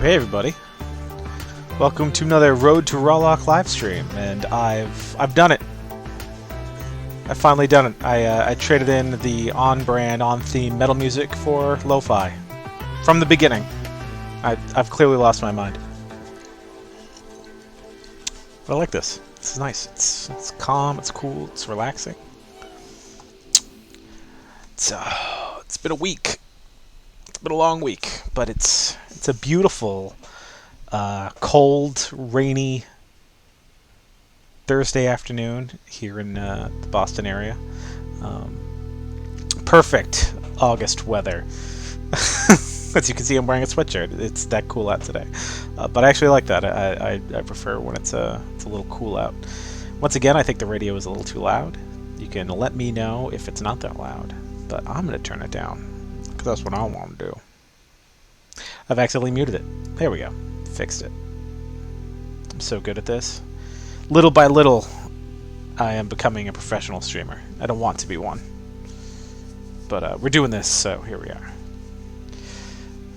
Hey everybody, welcome to another Road to Ro'Lok Livestream, and I've done it. I've finally done it. I traded in the on-brand, on-theme metal music for lo-fi from the beginning. I've clearly lost my mind, but I like this. This is nice. It's calm. It's cool. It's relaxing. It's been a week. It's been a long week, but it's a beautiful, cold, rainy Thursday afternoon here in the Boston area. Perfect August weather. As you can see, I'm wearing a sweatshirt. It's that cool out today, but I actually like that. I prefer when it's a little cool out. Once again, I think the radio is a little too loud. You can let me know if it's not that loud, but I'm gonna turn it down because that's what I want to do. I've accidentally muted it. There we go. Fixed it. I'm so good at this. Little by little, I am becoming a professional streamer. I don't want to be one, but we're doing this, so here we are.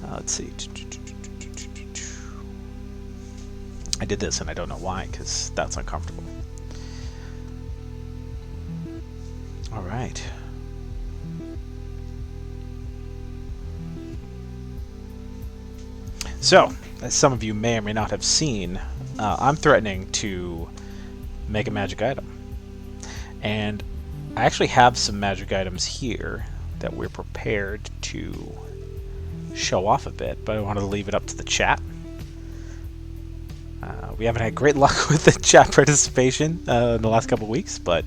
Let's see. I did this and I don't know why, because that's uncomfortable. Alright. So, as some of you may or may not have seen, I'm threatening to make a magic item. And I actually have some magic items here that we're prepared to show off a bit, but I wanted to leave it up to the chat. We haven't had great luck with the chat participation in the last couple of weeks, but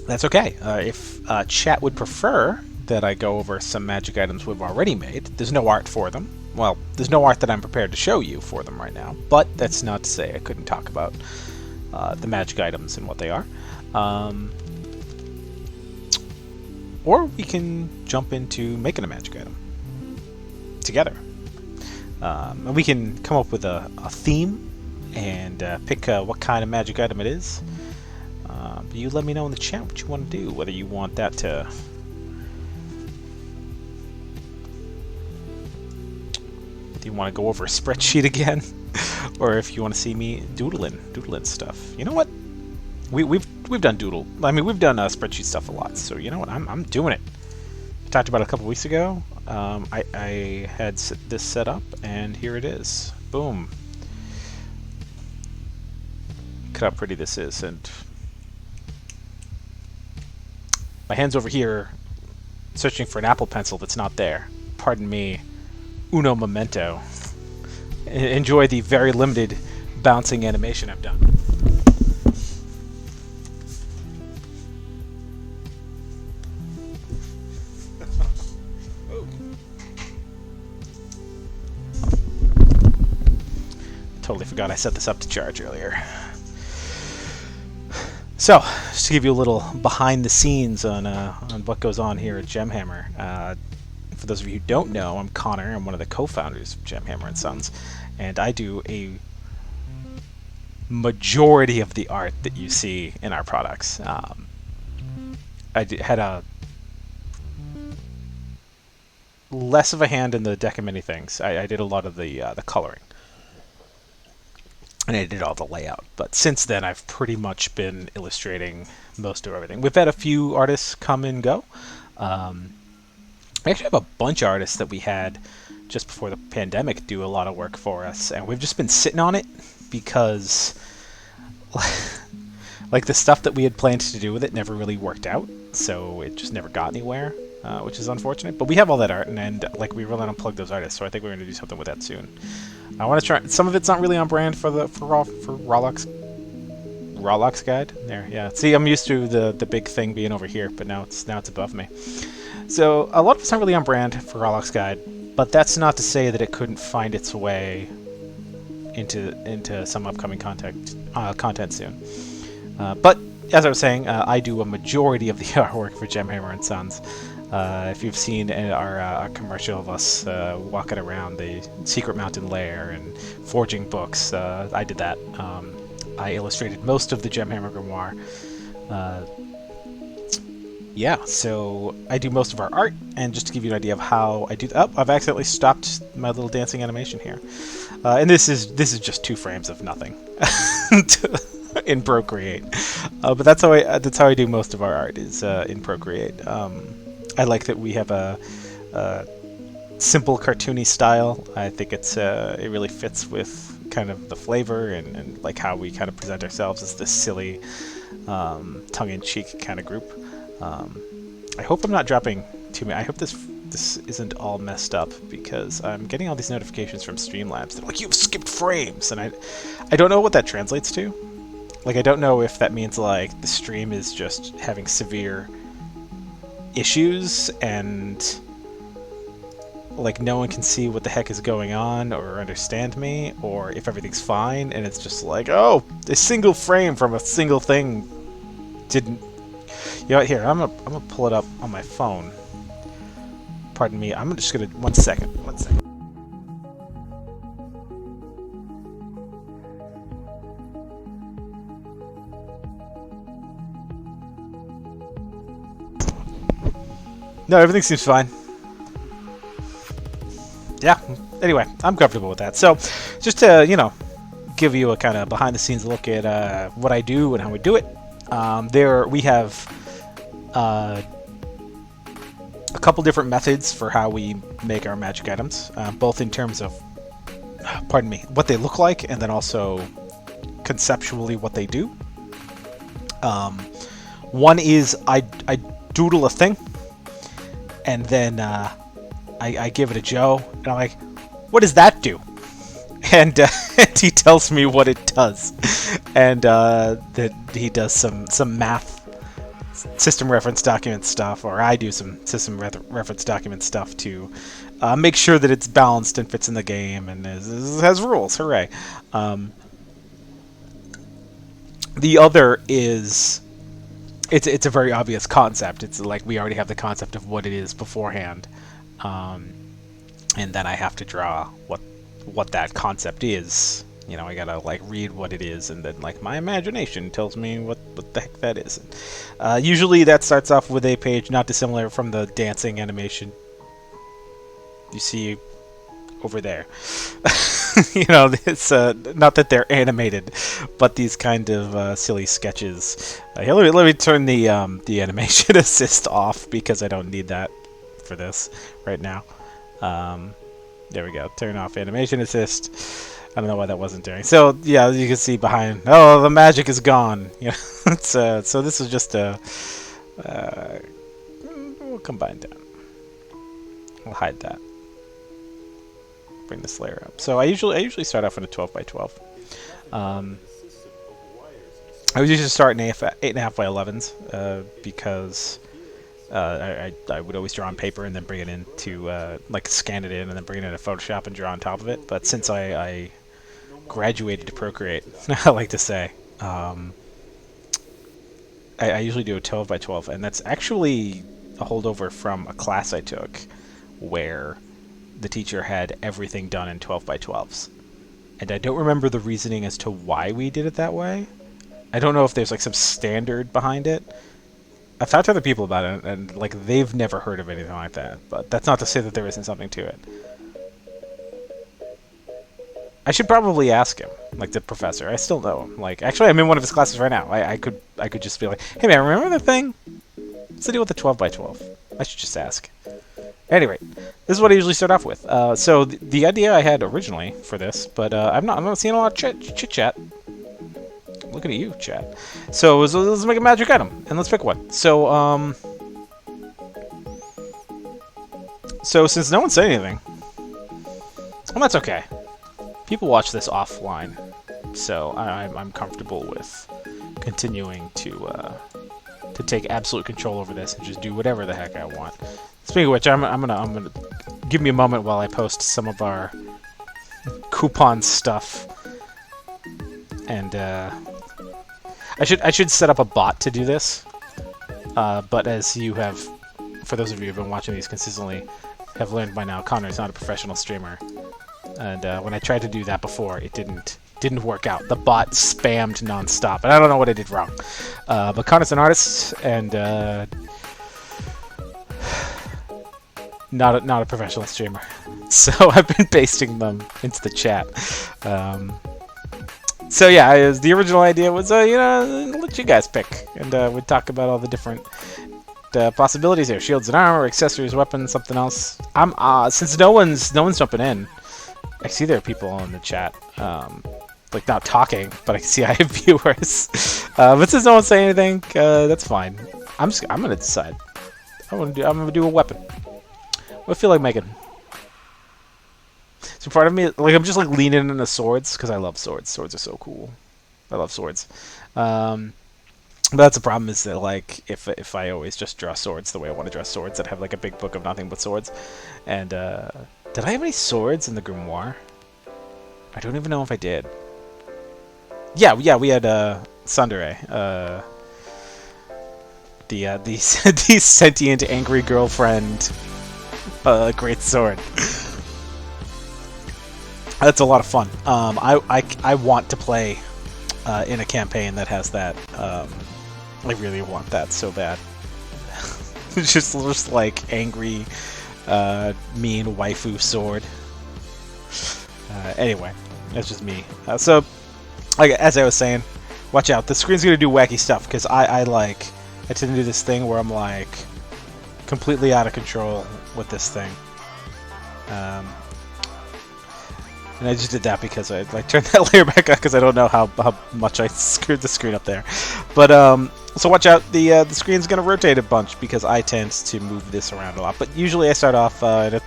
that's okay. If chat would prefer that I go over some magic items we've already made, there's no art for them. Well, there's no art that I'm prepared to show you for them right now, but that's not to say I couldn't talk about the magic items and what they are. Or we can jump into making a magic item together. And we can come up with a theme and pick what kind of magic item it is. But you let me know in the chat what you want to do, whether you want that to... Do you want to go over a spreadsheet again, or if you want to see me doodling stuff? You know what? We've done doodle. I mean, we've done spreadsheet stuff a lot. So you know what? I'm doing it. I talked about it a couple weeks ago. I had this set up, and here it is. Boom. Look how pretty this is, and my hand's over here, searching for an Apple Pencil that's not there. Pardon me. Uno momento. Enjoy the very limited bouncing animation I've done. Totally forgot I set this up to charge earlier. So, just to give you a little behind the scenes on what goes on here at Gemhammer. For those of you who don't know, I'm Conor. I'm one of the co-founders of Gemhammer & Sons, and I do a majority of the art that you see in our products. I had a less of a hand in the deck of many things. I did a lot of the coloring, and I did all the layout. But since then, I've pretty much been illustrating most of everything. We've had a few artists come and go. We actually have a bunch of artists that we had just before the pandemic do a lot of work for us, and we've just been sitting on it because like the stuff that we had planned to do with it never really worked out, so it just never got anywhere, which is unfortunate. But we have all that art, and like we really want to plug those artists, so I think we're going to do something with that soon. I want to try. Some of it's not really on brand for Ro'Lok's guide. There, yeah. See, I'm used to the big thing being over here, but now it's above me. So a lot of it's not really on brand for Ro'Lok's guide, but that's not to say that it couldn't find its way into some upcoming content soon. But as I was saying, I do a majority of the artwork for Gemhammer & Sons. If you've seen our commercial of us walking around the Secret Mountain Lair and forging books, I did that. I illustrated most of the Gemhammer Grimoire. yeah, so I do most of our art, and just to give you an idea of how I do. Oh, I've accidentally stopped my little dancing animation here, and this is just 2 frames of nothing in Procreate. But that's how I do most of our art is in Procreate. I like that we have a simple cartoony style. I think it really fits with kind of the flavor and like how we kind of present ourselves as this silly tongue-in-cheek kind of group. I hope I'm not dropping too many. I hope this isn't all messed up because I'm getting all these notifications from Streamlabs. They're like, you've skipped frames, and I don't know what that translates to. Like, I don't know if that means like the stream is just having severe issues and like no one can see what the heck is going on or understand me, or if everything's fine and it's just like, oh, a single frame from a single thing didn't. You know what, here, I'm gonna pull it up on my phone. Pardon me, I'm just gonna, one second. No, everything seems fine. Yeah, anyway, I'm comfortable with that. So, just to, you know, give you a kind of behind-the-scenes look at what I do and how we do it, we have a couple different methods for how we make our magic items, both in terms of, pardon me, what they look like, and then also conceptually what they do. One is I doodle a thing, and then I give it a Joe, and I'm like, what does that do? And, and he tells me what it does, and that he does some math system reference document stuff, or I do some system reference document stuff to make sure that it's balanced and fits in the game and has rules. Hooray! The other is it's a very obvious concept. It's like we already have the concept of what it is beforehand, and then I have to draw what that concept is. You know, I gotta like read what it is, and then like my imagination tells me what the heck that is. Usually that starts off with a page not dissimilar from the dancing animation you see over there. You know, it's not that they're animated, but these kind of silly sketches. Here, let me turn the animation assist off because I don't need that for this right now. There we go. Turn off animation assist. I don't know why that wasn't doing. So yeah, you can see behind. Oh, the magic is gone. You know, it's so this is just a. We'll combine down. We'll hide that. Bring this layer up. So I usually start off in a 12 by 12. I would usually start in 8.5 by 11s because I would always draw on paper and then bring it into like scan it in and then bring it into Photoshop and draw on top of it. But since I graduated to Procreate, I like to say, I usually do a 12 by 12, and that's actually a holdover from a class I took where the teacher had everything done in 12 by 12s. And I don't remember the reasoning as to why we did it that way. I don't know if there's like some standard behind it. I've talked to other people about it, and like they've never heard of anything like that. But that's not to say that there isn't something to it. I should probably ask him, like the professor. I still know him. Like, actually, I'm in one of his classes right now. I could just be like, hey man, remember that thing? What's the deal with the 12 by 12? I should just ask. Anyway, this is what I usually start off with. So the idea I had originally for this, but I'm not seeing a lot of chit chat. Looking at you, chat. So let's make a magic item, and let's pick one. So since no one said anything, well, that's okay. People watch this offline, so I'm comfortable with continuing to take absolute control over this and just do whatever the heck I want. Speaking of which, I'm gonna give me a moment while I post some of our coupon stuff, and I should set up a bot to do this. But as you have, for those of you who've been watching these consistently, have learned by now, Conor is not a professional streamer, and when I tried to do that before, it didn't work out. The bot spammed nonstop, and I don't know what I did wrong. But Conor's an artist, and not a professional streamer, so I've been pasting them into the chat. So yeah, the original idea was, let you guys pick, and we'd talk about all the different possibilities here: shields and armor, accessories, weapons, something else. Since no one's jumping in, I see there are people in the chat, like not talking, but I can see I have viewers. But since no one's saying anything, that's fine. I'm gonna decide. I'm gonna do a weapon. What do I feel like making? So part of me, like, I'm just like leaning into swords because I love swords. Swords are so cool. I love swords. But that's the problem, is that, like, if I always just draw swords the way I want to draw swords, I'd have like a big book of nothing but swords. And did I have any swords in the grimoire? I don't even know if I did. Yeah, we had Sundere, the sentient angry girlfriend, great sword. That's a lot of fun. I want to play in a campaign that has that. I really want that so bad. just like angry, mean waifu sword. Anyway, that's just me. So, like, as I was saying, watch out. The screen's gonna do wacky stuff because I tend to do this thing where I'm like completely out of control with this thing. And I just did that because I like turned that layer back up because I don't know how much I screwed the screen up there. But so watch out. The screen's gonna rotate a bunch because I tend to move this around a lot. But usually I start off at a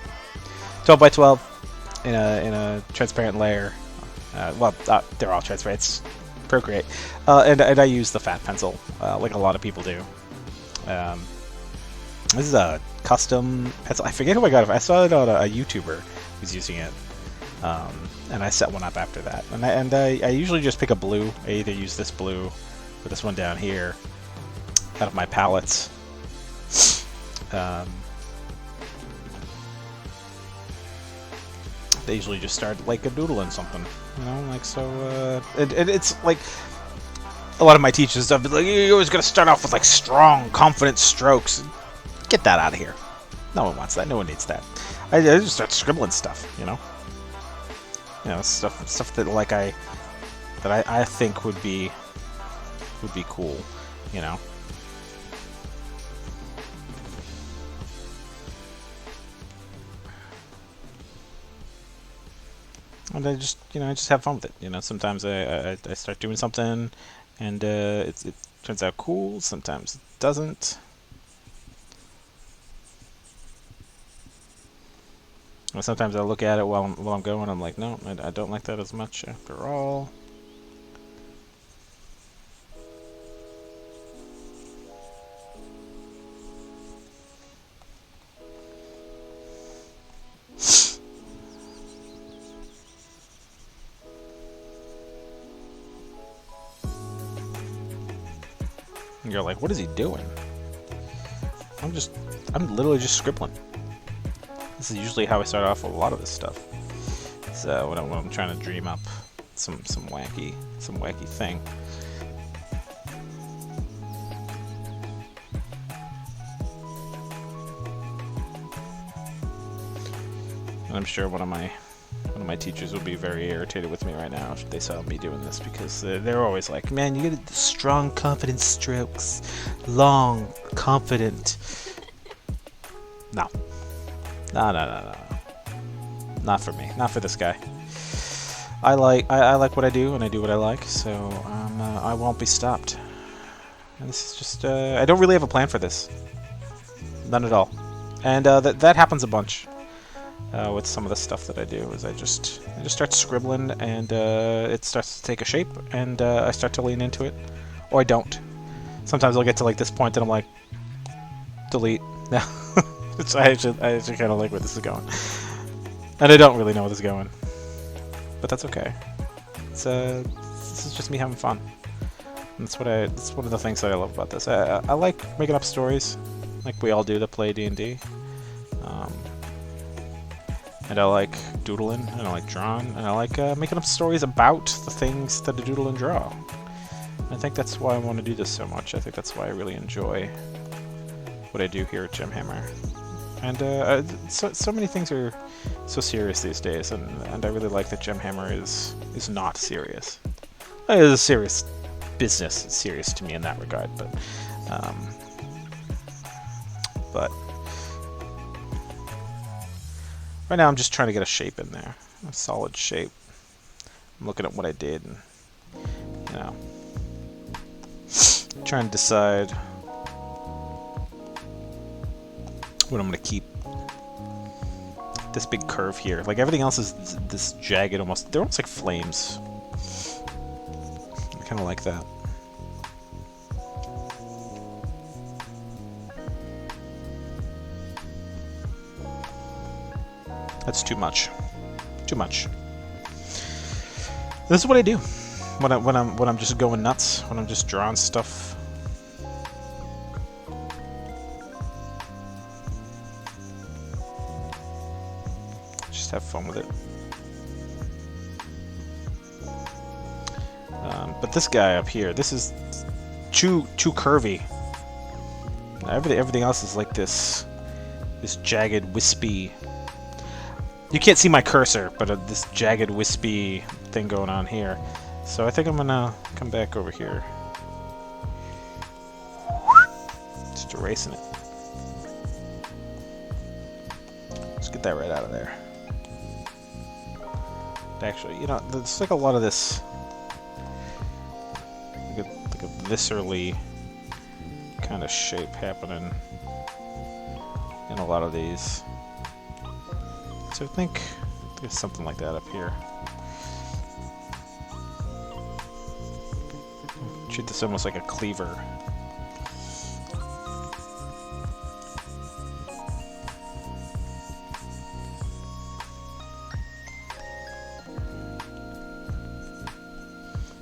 12 by 12 in a transparent layer. They're all transparent. It's Procreate, and I use the fat pencil like a lot of people do. This is a custom pencil. I forget who I got it. I saw it on a YouTuber who's using it. And I set one up after that, and I usually just pick a blue. I either use this blue or this one down here out of my palettes. They usually just start like a doodling something, like so. It's like a lot of my teachers stuff. Like, you're always gonna start off with like strong, confident strokes. Get that out of here. No one wants that. No one needs that. I just start scribbling stuff, stuff that like I think would be cool, And I just have fun with it. Sometimes I start doing something, and it turns out cool. Sometimes it doesn't. Sometimes I look at it while I'm going. I'm like, no, I don't like that as much after all. And you're like, what is he doing? I'm literally just scribbling. This is usually how I start off with a lot of this stuff. So when I'm trying to dream up some wacky thing. And I'm sure one of my teachers would be very irritated with me right now if they saw me doing this, because they're always like, man, you get strong, confident strokes, long, confident. No. No. Not for me. Not for this guy. I like what I do, and I do what I like, so I won't be stopped. And this is just I don't really have a plan for this. None at all. And that happens a bunch with some of the stuff that I do. Is I just start scribbling, and it starts to take a shape, and I start to lean into it, or I don't. Sometimes I'll get to like this point, and I'm like, delete. No. I actually kind of like where this is going, and I don't really know where this is going, but that's okay. This is just me having fun. And that's one of the things that I love about this. I like making up stories, like we all do that play D&D. And I like doodling, and I like drawing, and I like making up stories about the things that I doodle and draw. And I think that's why I want to do this so much. I think that's why I really enjoy what I do here at Gemhammer. And so many things are so serious these days, and I really like that Gemhammer is not serious. It is a serious business. It's serious to me in that regard, but right now I'm just trying to get a shape in there, a solid shape. I'm looking at what I did, and you know, trying to decide what I'm gonna keep. This big curve here, like everything else is this jagged, they're almost like flames. I kind of like that. That's too much. Too much. This is what I do when I'm just going nuts, when I'm just drawing stuff. Just have fun with it. But this guy up here, this is too curvy. Everything else is like this jagged, wispy. You can't see my cursor, but this jagged, wispy thing going on here. So I think I'm gonna come back over here. Just erasing it. Let's get that right out of there. Actually, you know, there's like a lot of this, like a viscerally kind of shape happening in a lot of these. So I think there's something like that up here. Treat this almost like a cleaver.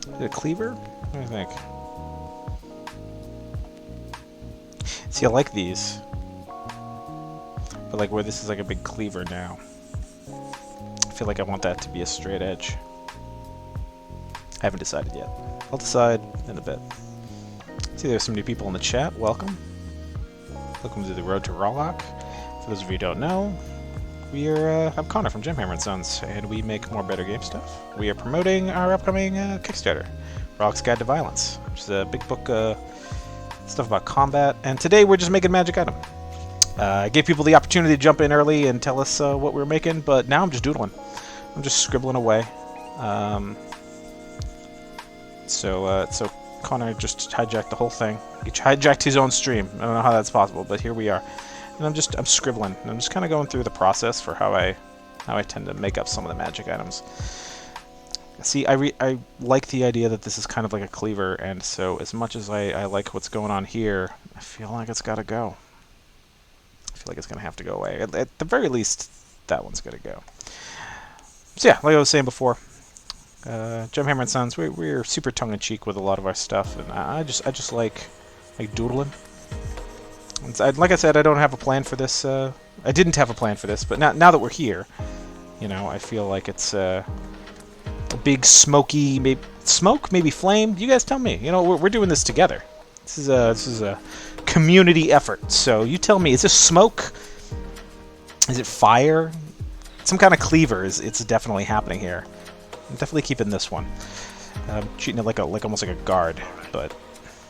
Is it a cleaver? What do you think? See, I like these. But like where this is like a big cleaver now. I feel like I want that to be a straight edge. I haven't decided yet. I'll decide in a bit. See, there's some new people in the chat. Welcome. Welcome to the Road to Ro'Lok. For those of you who don't know, I'm Conor from Gemhammer & Sons, and we make more better game stuff. We are promoting our upcoming Kickstarter, Ro'Lok's Guide to Violence, which is a big book stuff about combat, and today we're just making a magic item. I gave people the opportunity to jump in early and tell us what we were making, but now I'm just doodling. I'm just scribbling away. So Conor just hijacked the whole thing. He hijacked his own stream. I don't know how that's possible, but here we are. And I'm scribbling. And I'm just kind of going through the process for how I tend to make up some of the magic items. See, I like the idea that this is kind of like a cleaver, and so as much as I like what's going on here, I feel like it's got to go. I feel like it's going to have to go away. At the very least, that one's going to go. So yeah, like I was saying before, Gemhammer & Sons, we're super tongue-in-cheek with a lot of our stuff, and I just like doodling. Like I said, I don't have a plan for this. I didn't have a plan for this, but now that we're here, you know, I feel like it's a big smoky, maybe flame. You guys tell me. You know, we're doing this together. This is a community effort. So you tell me, is this smoke? Is it fire? Some kind of cleaver it's definitely happening here. I'm definitely keeping this one. I'm treating it like almost like a guard, but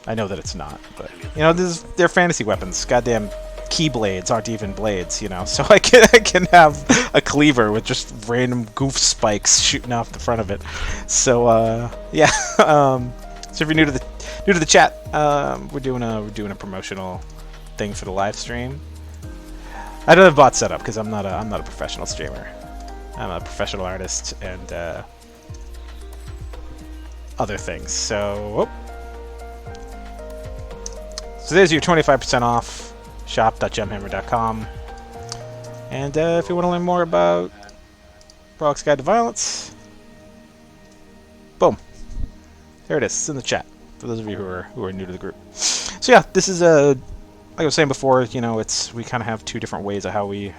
I know that it's not. But you know, they're fantasy weapons. Goddamn keyblades aren't even blades, you know. So I can have a cleaver with just random goof spikes shooting off the front of it. So yeah. So if you're new to the chat, we're doing a promotional thing for the live stream. I don't have bot set up because I'm not a professional streamer. I'm a professional artist and other things. So there's your 25% off. Shop.gemhammer.com. And if you want to learn more about Ro'Lok's Guide to Violence, boom, there it is. It's in the chat for those of you who are new to the group. So yeah, this is like I was saying before, you know, we kind of have two different ways of how we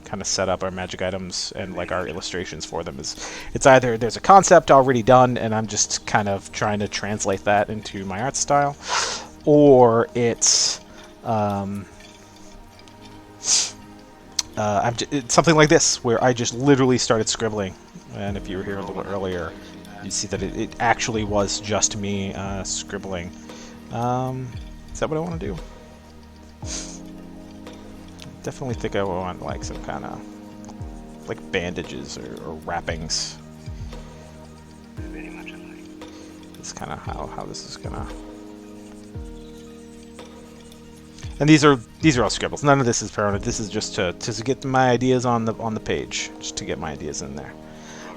kind of set up our magic items and like our illustrations for them. It's either there's a concept already done and I'm just kind of trying to translate that into my art style, or it's it's something like this, where I just literally started scribbling. And if you were here a little earlier, you'd see that it actually was just me scribbling. Is that what I want to do? Definitely think I want like some kind of like bandages or wrappings. That's kind of how this is gonna. And these are all scribbles. None of this is permanent. This is just to get my ideas on the page, just to get my ideas in there.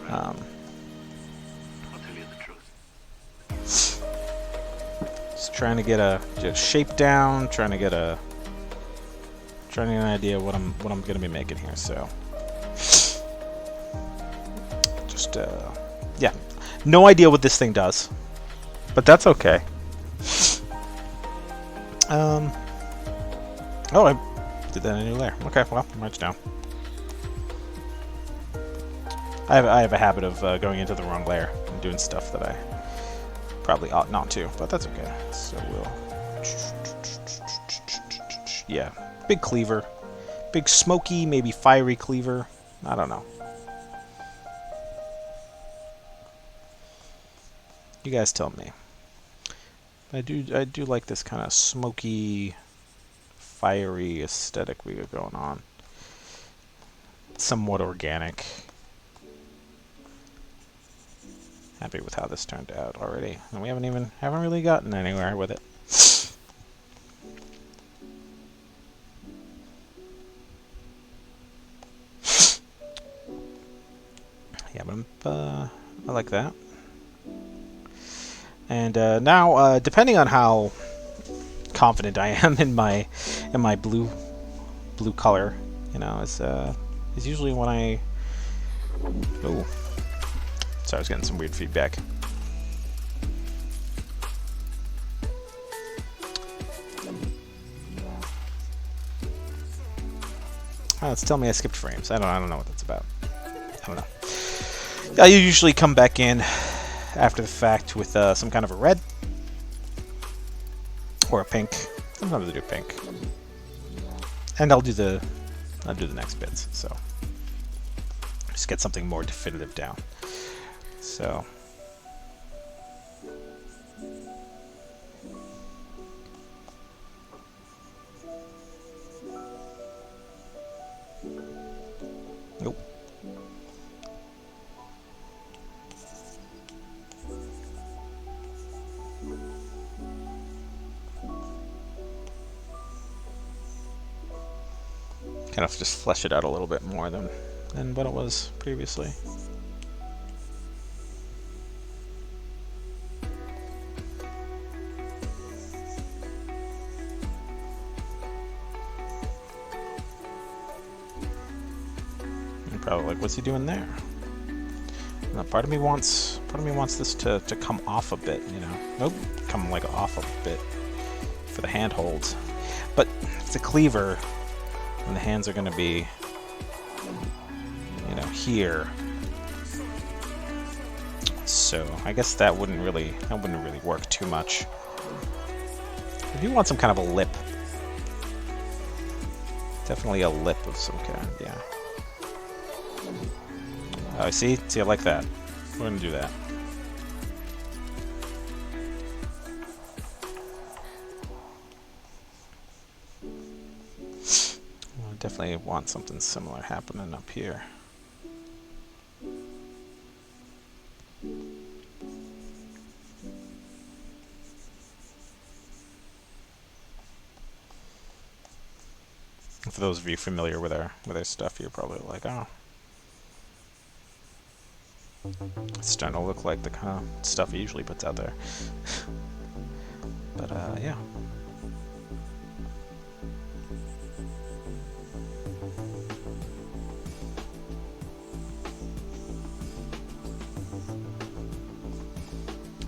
I'll tell you the truth. Just trying to get a shape down, trying to get an idea what I'm gonna be making here. So just yeah, no idea what this thing does, but that's okay. Oh, I did that in a new layer. Okay, well, march down. I have a habit of going into the wrong layer and doing stuff that I probably ought not to, but that's okay. So we'll... Yeah, big cleaver. Big smoky, maybe fiery cleaver. I don't know. You guys tell me. I do like this kind of smoky, fiery aesthetic we got going on. Somewhat organic. Happy with how this turned out already, and we haven't really gotten anywhere with it. Yeah, but I like that. And now, depending on how confident I am in my blue color, you know, is usually when I. Oh, sorry, I was getting some weird feedback. Oh, it's telling me I skipped frames. I don't know what that's about. I don't know. I usually come back in after the fact with some kind of a red or a pink. Sometimes I do pink, and I'll do the next bits. So just get something more definitive down. So. Nope. Kind of just flesh it out a little bit more than what it was previously. You're probably like, what's he doing there? Now, part of me wants this to come off a bit, you know. Nope, come like off a bit for the handhold. But it's a cleaver. And the hands are going to be, you know, here. So I guess that wouldn't really work too much. I do want some kind of a lip. Definitely a lip of some kind, yeah. Oh, see, I like that. We're going to do that. Definitely want something similar happening up here. For those of you familiar with our stuff, you're probably like, oh, it's starting to look like the kind of stuff he usually puts out there. But yeah.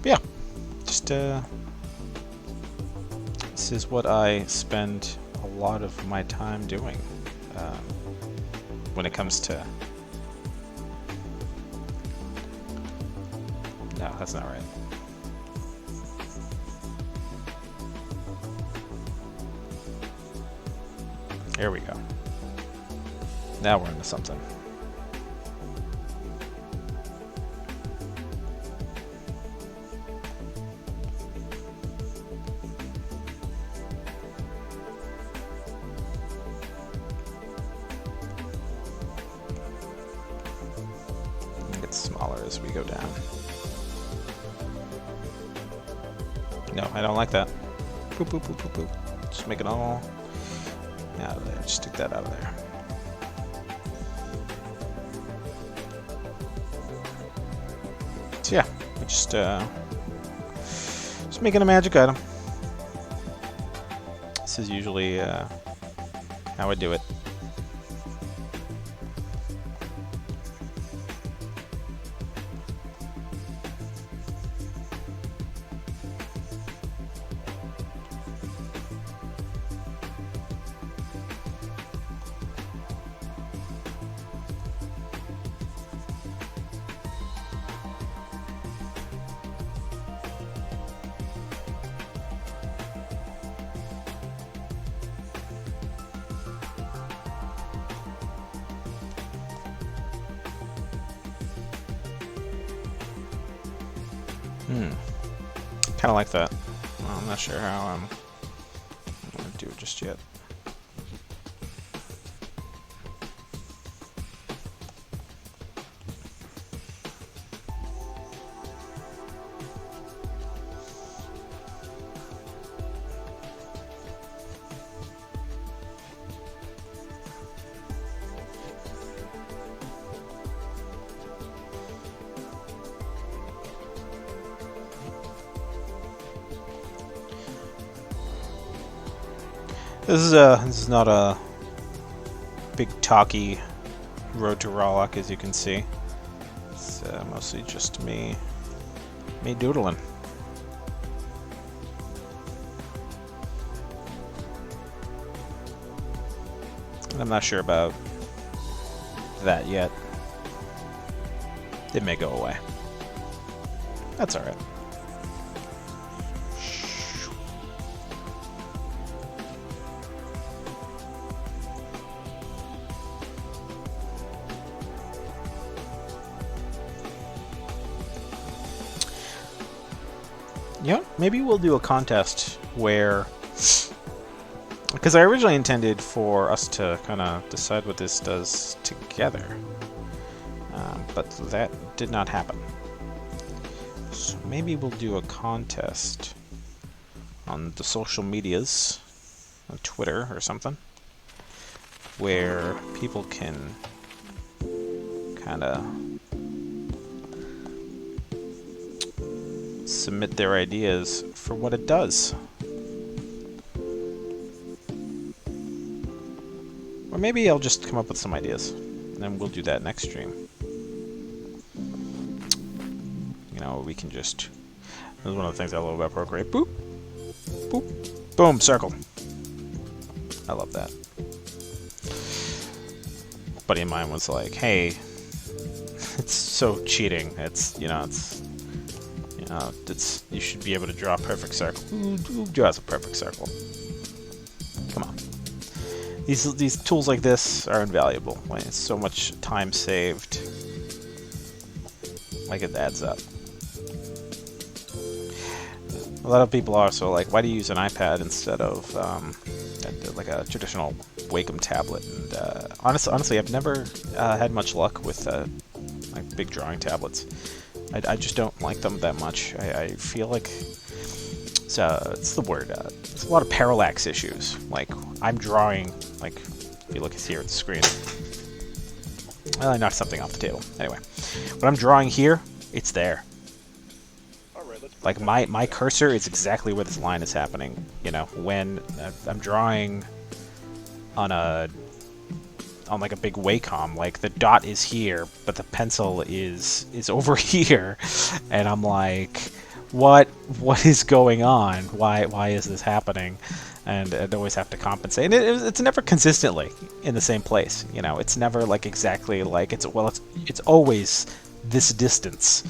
Yeah, just this is what I spend a lot of my time doing when it comes to. No, that's not right. There we go. Now we're into something. It gets smaller as we go down. No, I don't like that. Boop, boop, boop, boop, boop. Just make it all out of there. Just stick that out of there. So yeah, we just making a magic item. This is usually how I do it. Kind of like that. Well, I'm not sure how I'm going to do it just yet. This is not a big talky road to Ro'Lok, as you can see. It's mostly just me doodling. And I'm not sure about that yet. It may go away. That's alright. Yeah, maybe we'll do a contest where, because I originally intended for us to kind of decide what this does together, but that did not happen. So maybe we'll do a contest on the social medias, on Twitter or something, where people can kind of submit their ideas for what it does. Or maybe I'll just come up with some ideas, and then we'll do that next stream. You know, we can just... This is one of the things I love about Procreate. Boop! Boop! Boom! Circle! I love that. A buddy of mine was like, hey, it's so cheating. It's, you know, you should be able to draw a perfect circle. Who draws a perfect circle? Come on. These tools like this are invaluable. Like, it's so much time saved. Like, it adds up. A lot of people are also like, why do you use an iPad instead of like a traditional Wacom tablet? And honestly, I've never had much luck with like big drawing tablets. I just don't like them that much. I feel like it's the word. There's a lot of parallax issues. Like, I'm drawing, like, if you look here at the screen. I knocked something off the table. Anyway, when I'm drawing here, it's there. Like, my cursor is exactly where this line is happening. You know, when I'm drawing on like a big Wacom, like the dot is here, but the pencil is over here, and I'm like, what is going on? Why is this happening? And I'd always have to compensate. And it's never consistently in the same place. You know, it's never like exactly like it's always this distance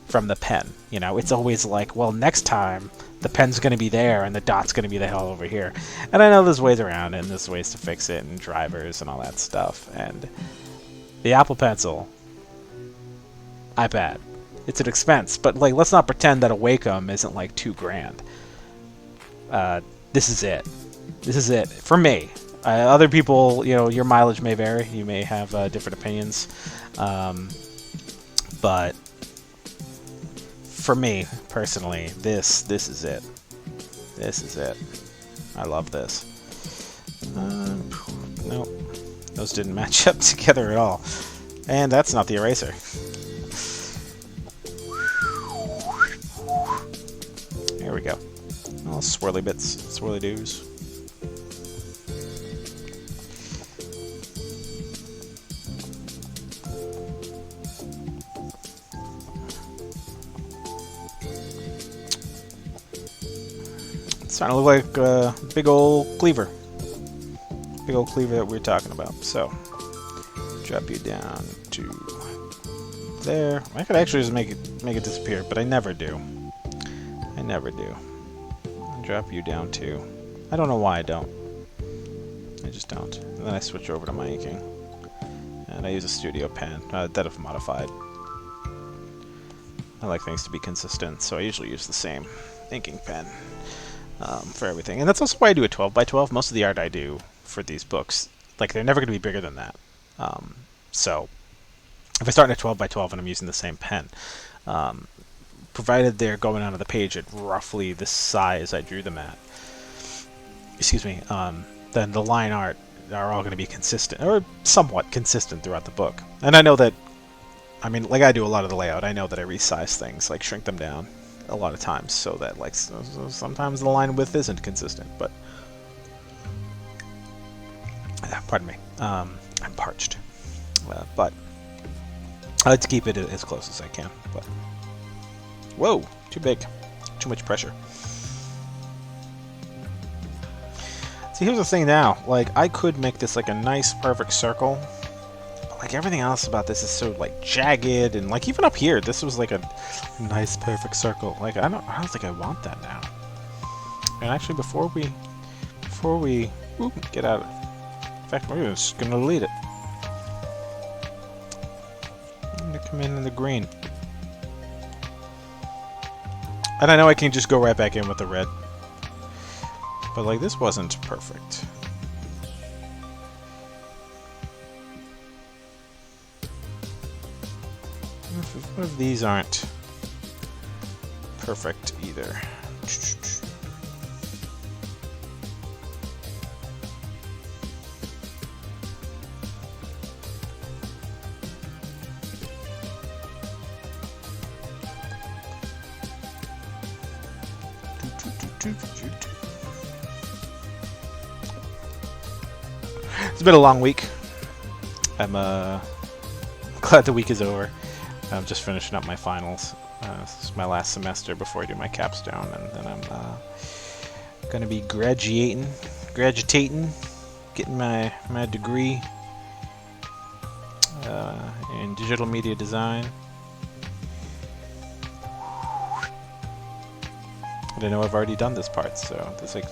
from the pen. You know, it's always like, well, next time the pen's going to be there and the dot's going to be the hell over here. And I know there's ways around it and there's ways to fix it and drivers and all that stuff. And the Apple Pencil, iPad, it's an expense, but like let's not pretend that a Wacom isn't like $2,000. This is it. This is it for me. Other people, you know, your mileage may vary. You may have different opinions, but for me personally, this is it. This is it. I love this. Nope, those didn't match up together at all. And that's not the eraser. There we go. All swirly bits, swirly doos. It's starting to look like a big old cleaver. Big old cleaver that we were talking about. So, drop you down to there. I could actually just make it disappear, but I never do. I never do. I'll drop you down too. I don't know why I don't. I just don't. And then I switch over to my inking. And I use a studio pen that I've modified. I like things to be consistent, so I usually use the same inking pen for everything. And that's also why I do a 12x12. Most of the art I do for these books, like, they're never going to be bigger than that. So if I start at 12x12 and I'm using the same pen, provided they're going onto the page at roughly the size I drew them at, excuse me, then the line art are all going to be consistent, or somewhat consistent throughout the book. And I know that, I mean, like I do a lot of the layout, I know that I resize things, like shrink them down a lot of times, so that like sometimes the line width isn't consistent, but pardon me, I'm parched, but I like to keep it as close as I can. But whoa, too big, too much pressure. See, here's the thing now, like, I could make this like a nice perfect circle, but like everything else about this is so like jagged, and like even up here this was like a nice perfect circle. Like I don't think I want that now. And actually before we get out, in fact we're just gonna delete it. I'm gonna come in the green. And I know I can just go right back in with the red. But like this wasn't perfect. What if these aren't perfect either? It's been a long week. I'm glad the week is over. I'm just finishing up my finals. This is my last semester before I do my capstone, and then I'm gonna be graduating, getting my degree in digital media design. And I know I've already done this part, so there's like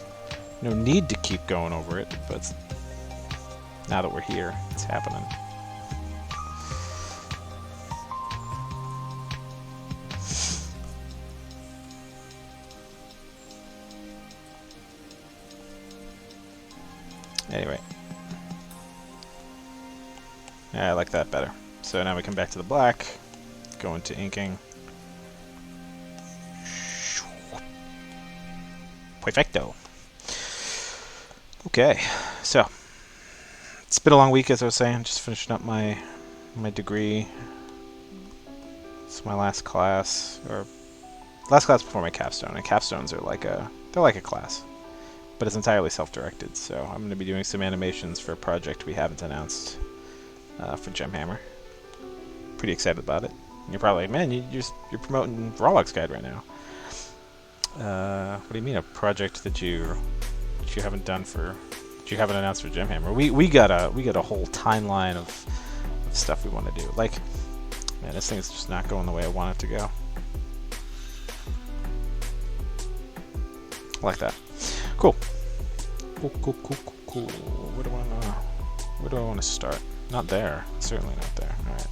no need to keep going over it, but now that we're here, it's happening. Anyway. Yeah, I like that better. So now we come back to the black, go into inking. Perfecto. Okay, so it's been a long week, as I was saying. Just finishing up my degree. It's my last class, or last class before my capstone. And capstones are like they're like a class, but it's entirely self-directed. So I'm going to be doing some animations for a project we haven't announced for Gemhammer. Pretty excited about it. You're probably like, man, you're promoting Ro'Lok's Guide right now. What do you mean, a project that you haven't done for? You haven't announced for Gemhammer. We got a whole timeline of stuff we want to do. Like, man, this thing's just not going the way I want it to go. I like that. Cool. Cool, cool, cool, cool, cool. Where do I want to start? Not there. Certainly not there. All right.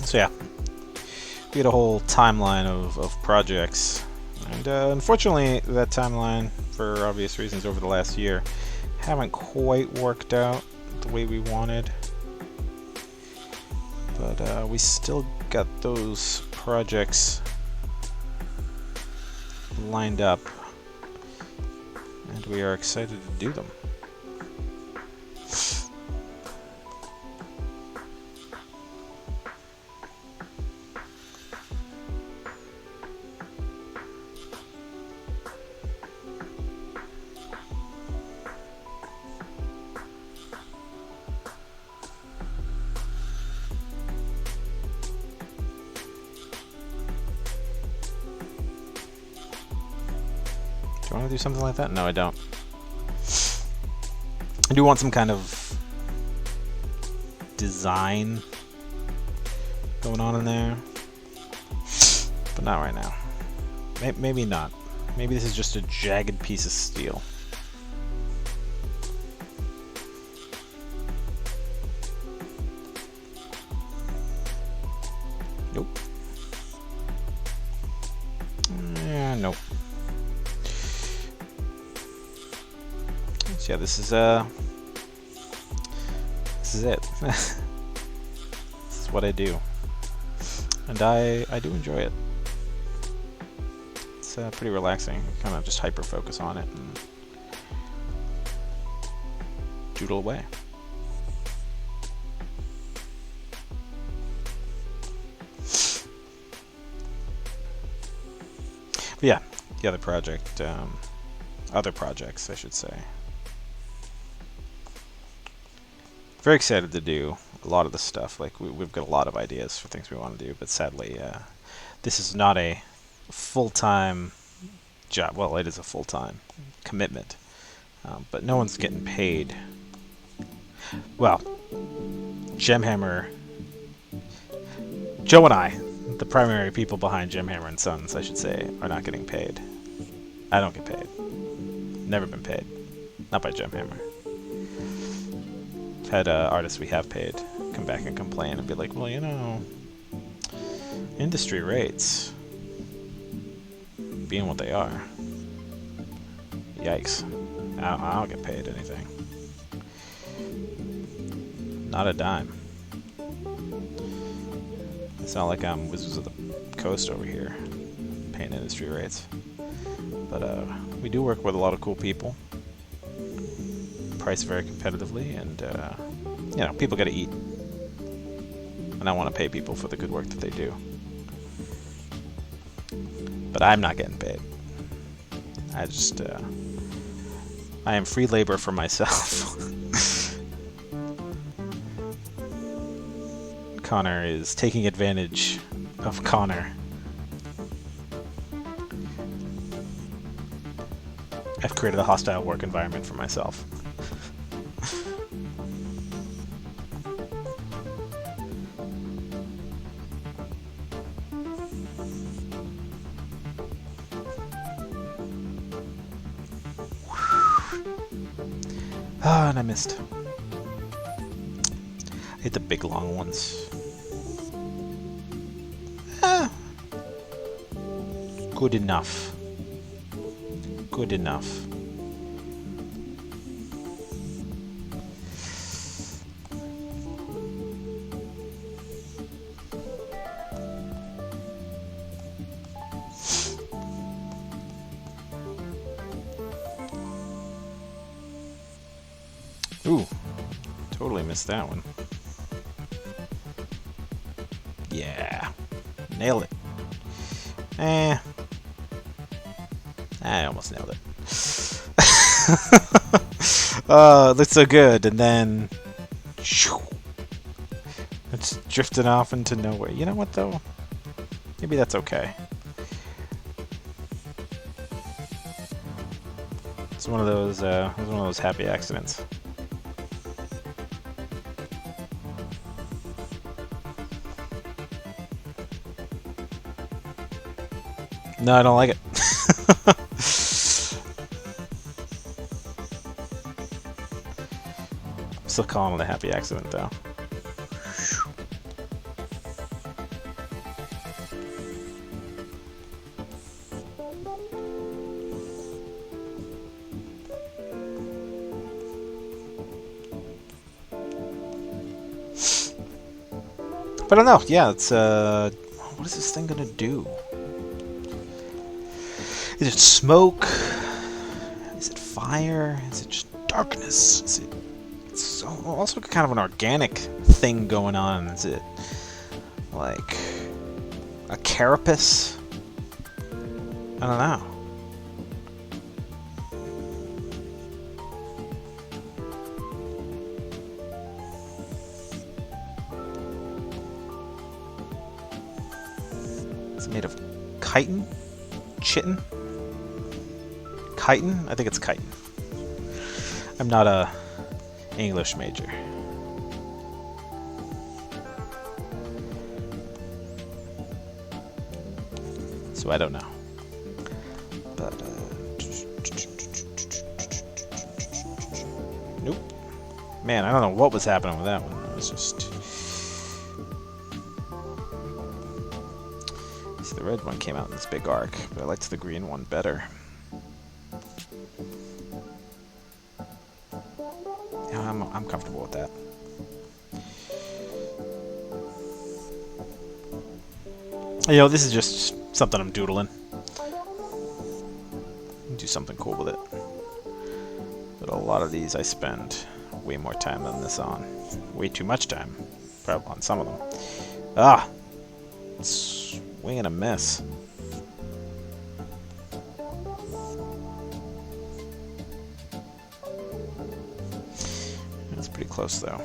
So yeah, we had a whole timeline of projects, and unfortunately that timeline, for obvious reasons over the last year, haven't quite worked out the way we wanted, but we still got those projects lined up, and we are excited to do them. Do I want to do something like that? No, I don't. I do want some kind of design going on in there, but not right now. Maybe not. Maybe this is just a jagged piece of steel. Nope. Yeah, nope. So yeah, this is it. This is what I do, and I do enjoy it. It's pretty relaxing. Kind of just hyper focus on it and doodle away. But yeah, the other project, other projects, I should say. Very excited to do a lot of the stuff. Like we've got a lot of ideas for things we want to do, but sadly, this is not a full-time job. Well, it is a full-time commitment, but no one's getting paid. Well, Gemhammer, Joe and I, the primary people behind Gemhammer and Sons, I should say, are not getting paid. I don't get paid. Never been paid. Not by Gemhammer. Had artists we have paid come back and complain and be like, well, you know, industry rates being what they are. Yikes. I don't get paid anything. Not a dime. It's not like I'm Wizards of the Coast over here paying industry rates. But we do work with a lot of cool people. Price very competitively, and you know, people got to eat, and I want to pay people for the good work that they do. But I'm not getting paid. I just I am free labor for myself. Conor is taking advantage of Conor. I've created a hostile work environment for myself. Ah, and I missed. I hit the big long ones. Good enough. Good enough. Ooh, totally missed that one. Yeah, nailed it. I almost nailed it. Oh, it looks so good, and then it's drifting off into nowhere. You know what, though? Maybe that's okay. It's one of those happy accidents. No, I don't like it. Still calling it a happy accident, though. But I don't know. Yeah, it's what is this thing gonna do? Is it smoke? Is it fire? Is it just darkness? Is it? It's also kind of an organic thing going on. Is it like a carapace? I don't know. It's made of chitin? Chitin? Chitin? I think it's chitin. I'm not a English major. So I don't know. But, nope. Man, I don't know what was happening with that one. It was just... See, the red one came out in this big arc, but I liked the green one better. Yeah, I'm comfortable with that. You know, this is just something I'm doodling. Do something cool with it. But a lot of these I spend way more time than this on. Way too much time, probably on some of them. Ah! Swing and a miss. That's pretty close, though.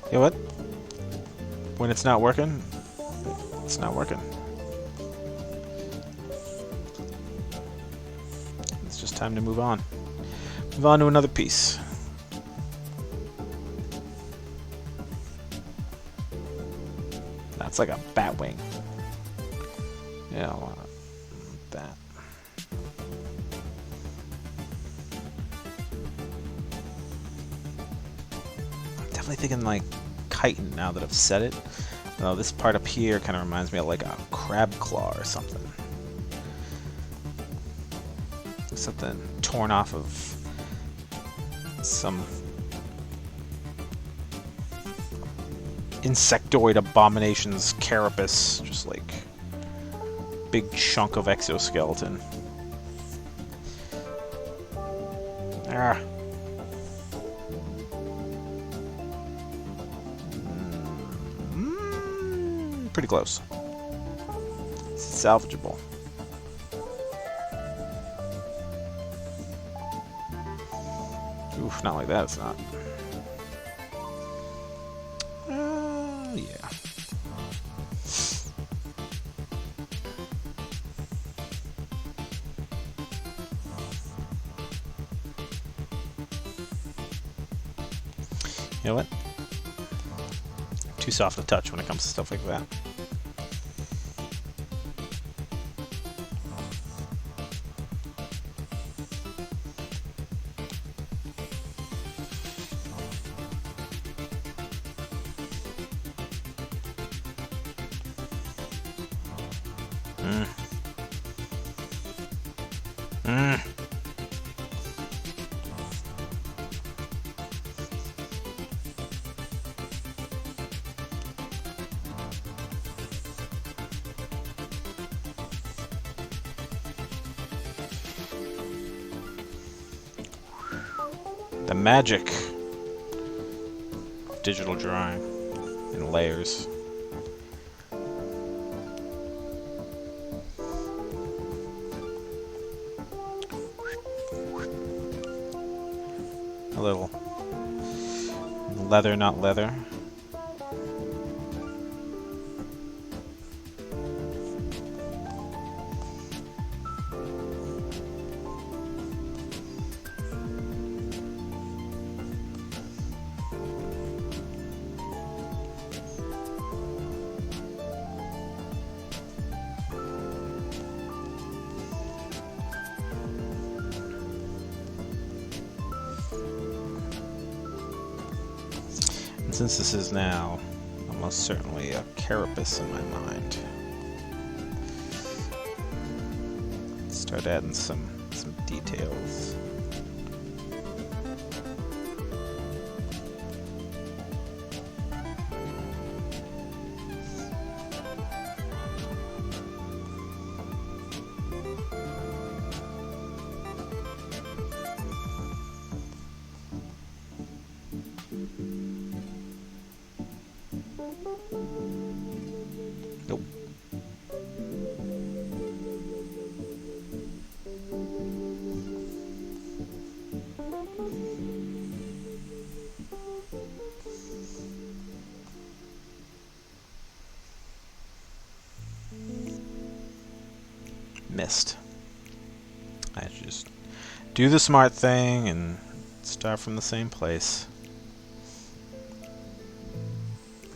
You know what? When it's not working, it's not working. It's just time to move on. Move on to another piece. That's like a bat wing. Yeah, I want that. I'm definitely thinking like chitin now that I've said it. Oh, this part up here kind of reminds me of like a crab claw or something. Something torn off of some insectoid abomination's carapace, just like big chunk of exoskeleton. Ah. Pretty close. It's salvageable. Oof, not like that, it's not. Yeah. You know what? Too soft to touch when it comes to stuff like that. The magic of digital drawing in layers. A little leather, not leather. Since this is now almost certainly a carapace in my mind, start adding some details. Nope. Missed. I should just do the smart thing and start from the same place.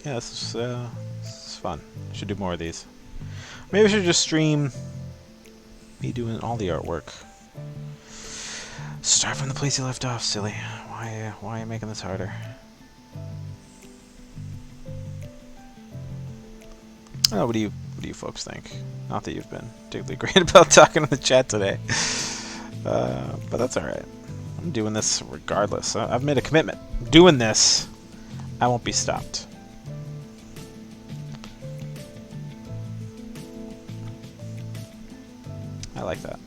Yeah, this is fun. I should do more of these. Maybe I should just stream me doing all the artwork. Start from the place you left off, silly. Why are you making this harder? I don't know, what do you folks think? Not that you've been particularly great about talking in the chat today. But that's alright. I'm doing this regardless. I've made a commitment. Doing this, I won't be stopped. I like that.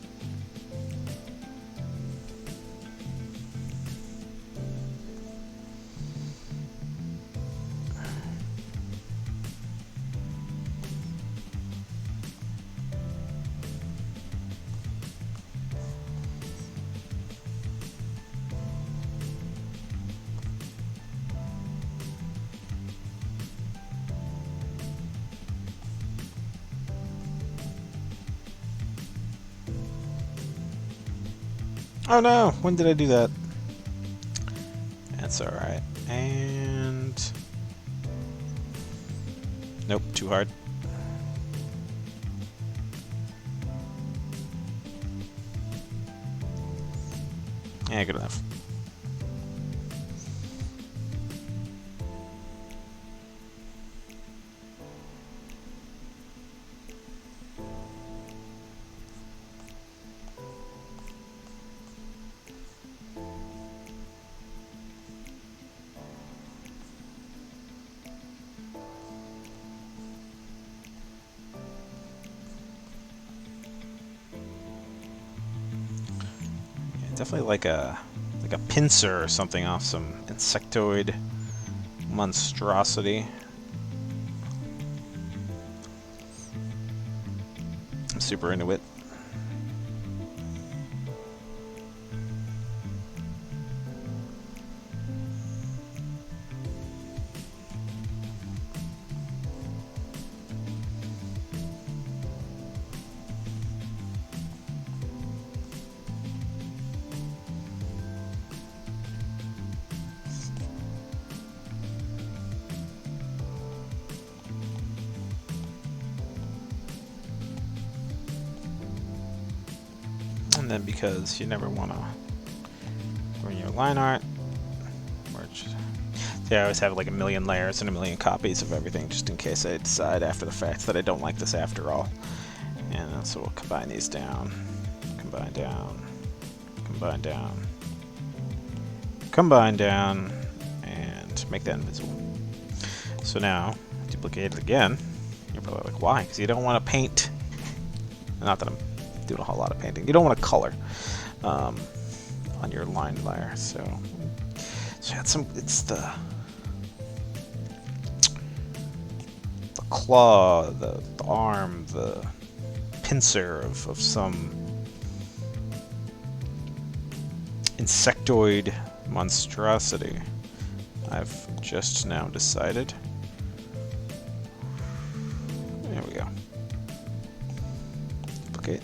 Oh no! When did I do that? That's alright. And... nope, too hard. Yeah, good enough. Definitely like a pincer or something off some insectoid monstrosity. I'm super into it. And then because you never want to ruin your line art, I always have like a million layers and a million copies of everything just in case I decide after the fact that I don't like this after all. And so we'll combine these down, combine down, combine down, combine down, and make that invisible. So now, duplicate it again. You're probably like, why? Because you don't want to paint. Not that I'm doing a whole lot of painting. You don't want to color on your line layer. So yeah, it's the claw, the arm, the pincer of some insectoid monstrosity. I've just now decided. There we go. Duplicate.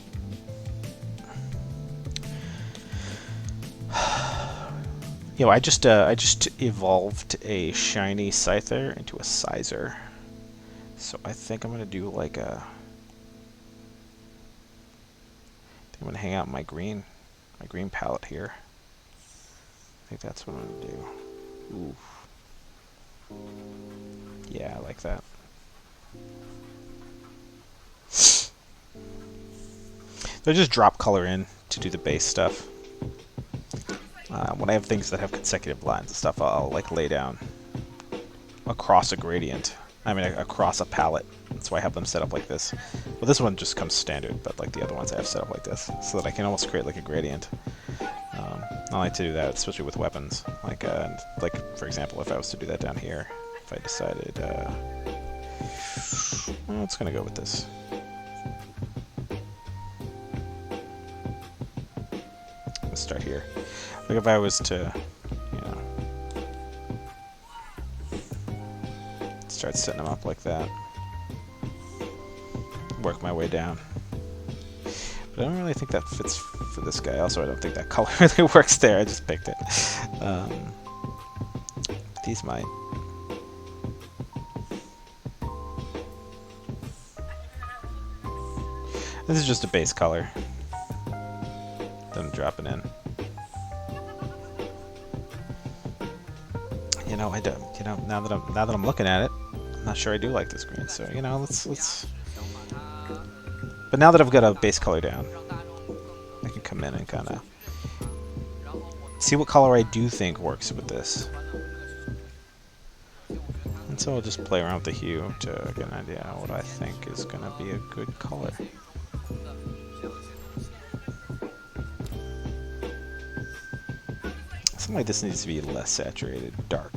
Yo, I just evolved a shiny scyther into a sizer. So I think I'm gonna do like a. I'm gonna hang out my green palette here. I think that's what I'm gonna do. Ooh. Yeah, I like that. So I just drop color in to do the base stuff. When I have things that have consecutive lines and stuff, I'll like lay down across a gradient. I mean, across a palette. That's why I have them set up like this. Well, this one just comes standard, but like the other ones I have set up like this, so that I can almost create like a gradient. I like to do that, especially with weapons. Like for example, if I was to do that down here, if I decided, well, it's gonna go with this. Let's start here. Like if I was to, you know, start setting them up like that, work my way down. But I don't really think that fits for this guy. Also, I don't think that color really works there. I just picked it. These might. This is just a base color. Then I'm dropping in. You know, I don't. You know, now that I'm looking at it, I'm not sure I do like this green. So you know, let's. But now that I've got a base color down, I can come in and kind of see what color I do think works with this. And so I'll just play around with the hue to get an idea of what I think is going to be a good color. Something like this needs to be less saturated, dark.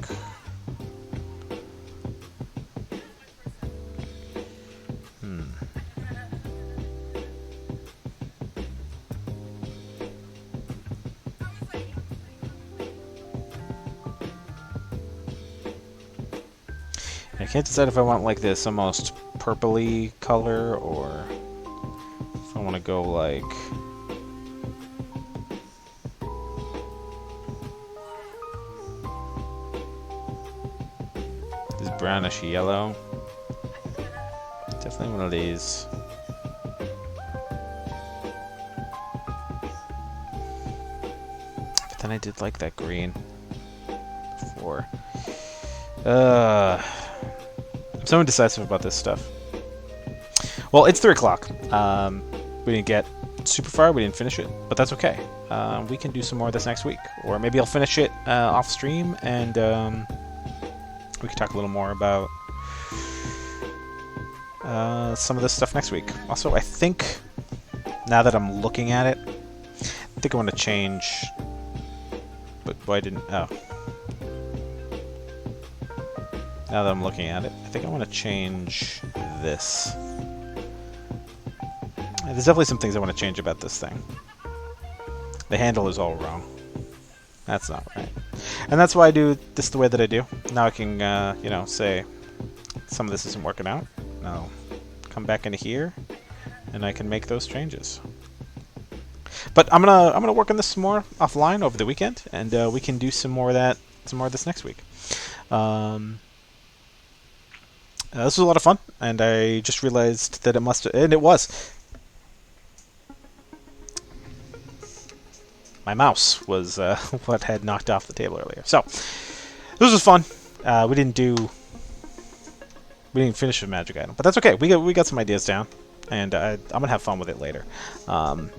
I can't decide if I want like this almost purpley color or if I want to go like this brownish yellow. Definitely one of these. But then I did like that green before. I'm so indecisive about this stuff. Well, it's 3 o'clock. We didn't get super far. We didn't finish it, but that's okay. We can do some more of this next week, or maybe I'll finish it off stream, and we can talk a little more about some of this stuff next week. Also, I think now that I'm looking at it, I think I want to change. But why didn't? Oh. Now that I'm looking at it, I think I want to change this. There's definitely some things I want to change about this thing. The handle is all wrong. That's not right. And that's why I do this the way that I do. Now I can, you know, say some of this isn't working out. I'll come back into here, and I can make those changes. But I'm gonna work on this some more offline over the weekend, and we can do some more of this next week. This was a lot of fun, and I just realized that it was. My mouse was what had knocked off the table earlier. So, this was fun. We didn't finish a magic item, but that's okay. We got some ideas down, and I'm gonna have fun with it later. I'm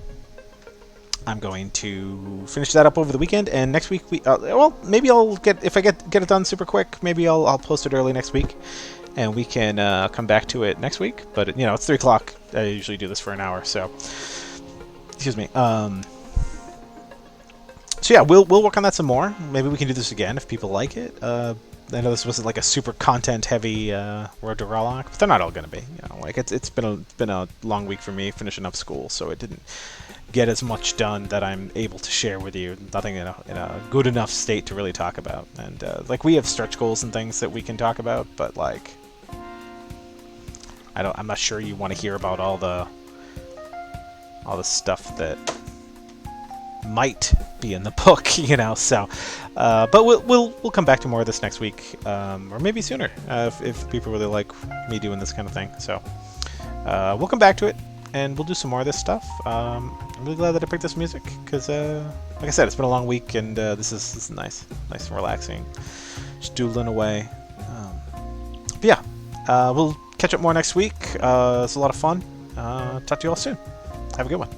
going to finish that up over the weekend, and next week well, maybe if I get it done super quick, maybe I'll post it early next week. And we can come back to it next week. But, you know, it's 3 o'clock. I usually do this for an hour, so... Excuse me. So, yeah, we'll work on that some more. Maybe we can do this again if people like it. I know this wasn't, like, a super content-heavy Road to Ro'Lok, but they're not all going to be. You know, like, it's been a long week for me finishing up school, so it didn't get as much done that I'm able to share with you. Nothing in a good enough state to really talk about. And, like, we have stretch goals and things that we can talk about, but, like... I'm not sure you want to hear about all the stuff that might be in the book, you know. So, but we'll come back to more of this next week, or maybe sooner, if people really like me doing this kind of thing. So, we'll come back to it, and we'll do some more of this stuff. I'm really glad that I picked this music because, like I said, it's been a long week, and this is nice and relaxing, just doodling away. But yeah, we'll catch up more next week. It's a lot of fun. Talk to you all soon. Have a good one.